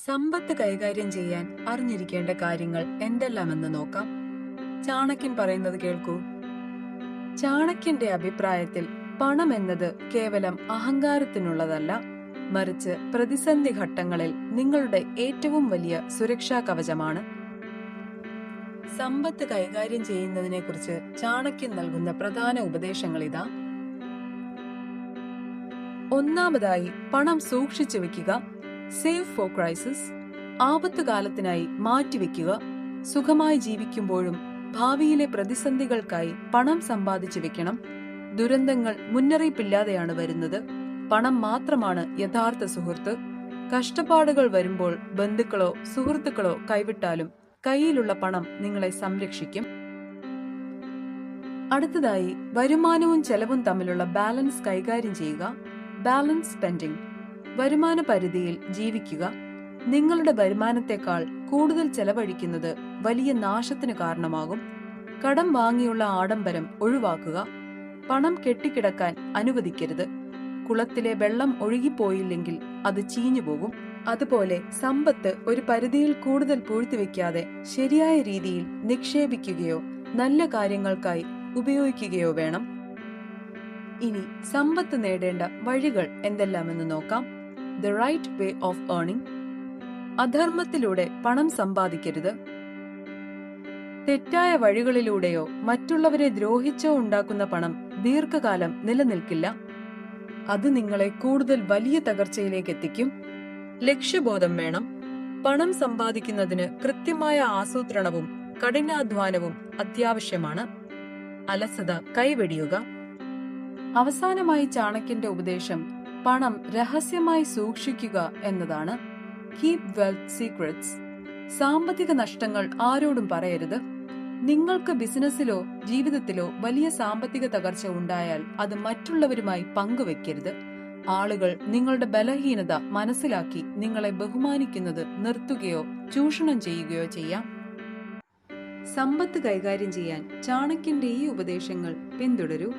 സമ്പത്ത് കൈകാര്യം ചെയ്യാൻ അറിഞ്ഞിരിക്കേണ്ട കാര്യങ്ങൾ എന്തെല്ലാമെന്ന് നോക്കാം. ചാണക്യൻ പറയുന്നത് കേൾക്കൂ. ചാണക്യന്റെ അഭിപ്രായത്തിൽ പണം എന്നത് കേവലം അഹങ്കാരത്തിനുള്ളതല്ല, മറിച്ച് പ്രതിസന്ധി ഘട്ടങ്ങളിൽ നിങ്ങളുടെ ഏറ്റവും വലിയ സുരക്ഷാ കവചമാണ്. സമ്പത്ത് കൈകാര്യം ചെയ്യുന്നതിനെ കുറിച്ച് ചാണക്യൻ നൽകുന്ന പ്രധാന ഉപദേശങ്ങൾ ഇതാ. ഒന്നാമതായി, പണം സൂക്ഷിച്ചു വെക്കുക. Save four crisis. ആപത്ത് കാലത്തിനായി മാറ്റിവെക്കുക. സുഖമായി ജീവിക്കുമ്പോഴും ഭാവിയിലെ പ്രതിസന്ധികൾക്കായി പണം സമ്പാദിച്ചു വെക്കണം. ദുരന്തങ്ങൾ മുന്നറിയിപ്പില്ലാതെയാണ് വരുന്നത്. പണം മാത്രമാണ് യഥാർത്ഥ സുഹൃത്ത്. കഷ്ടപ്പാടുകൾ വരുമ്പോൾ ബന്ധുക്കളോ സുഹൃത്തുക്കളോ കൈവിട്ടാലും കയ്യിലുള്ള പണം നിങ്ങളെ സംരക്ഷിക്കും. അടുത്തതായി, വരുമാനവും ചെലവും തമ്മിലുള്ള ബാലൻസ് കൈകാര്യം ചെയ്യുക. Balance spending. വരുമാന പരിധിയിൽ ജീവിക്കുക. നിങ്ങളുടെ വരുമാനത്തെക്കാൾ കൂടുതൽ ചെലവഴിക്കുന്നത് വലിയ നാശത്തിന് കാരണമാകും. കടം വാങ്ങിയുള്ള ആഡംബരം ഒഴിവാക്കുക. പണം കെട്ടിക്കിടക്കാൻ അനുവദിക്കരുത്. കുളത്തിലെ വെള്ളം ഒഴുകിപ്പോയില്ലെങ്കിൽ അത് ചീഞ്ഞുപോകും. അതുപോലെ സമ്പത്ത് ഒരു പരിധിയിൽ കൂടുതൽ പൂഴ്ത്തിവെക്കാതെ ശരിയായ രീതിയിൽ നിക്ഷേപിക്കുകയോ നല്ല കാര്യങ്ങൾക്കായി ഉപയോഗിക്കുകയോ വേണം. ഇനി സമ്പത്ത് നേടേണ്ട വഴികൾ എന്തെല്ലാമെന്ന് നോക്കാം. The right way of earning. അധർമ്മത്തിലൂടെ പണം സമ്പാദിക്കരുത്. തെറ്റായ വഴികളിലൂടെയോ മറ്റുള്ളവരെ ദ്രോഹിച്ചോ ഉണ്ടാക്കുന്ന പണം ദീർഘകാലം നിലനിൽക്കില്ല. അത് നിങ്ങളെ കൂടുതൽ വലിയ തകർച്ചയിലേക്ക് എത്തിക്കും. ലക്ഷ്യബോധം വേണം. പണം സമ്പാദിക്കുന്നതിന് കൃത്യമായ ആസൂത്രണവും കഠിനാധ്വാനവും അത്യാവശ്യമാണ്. അലസത കൈവെടിയുക. അവസാനമായി ചാണക്യന്റെ ഉപദേശം പണം രഹസ്യമായി സൂക്ഷിക്കുക എന്നതാണ്. Keep wealth secrets. സാമ്പത്തിക നഷ്ടങ്ങൾ ആരോടും പറയരുത്. നിങ്ങൾക്ക് ബിസിനസ്സിലോ ജീവിതത്തിലോ വലിയ സാമ്പത്തിക തകർച്ച ഉണ്ടായാൽ അത് മറ്റുള്ളവരുമായി പങ്കുവെക്കരുത്. ആളുകൾ നിങ്ങളുടെ ബലഹീനത മനസ്സിലാക്കി നിങ്ങളെ ബഹുമാനിക്കുന്നത് നിർത്തുകയോ ചൂഷണം ചെയ്യുകയോ ചെയ്യാം. സമ്പത്ത് കൈകാര്യം ചെയ്യാൻ ചാണക്യന്റെ ഈ ഉപദേശങ്ങൾ പിന്തുടരൂ.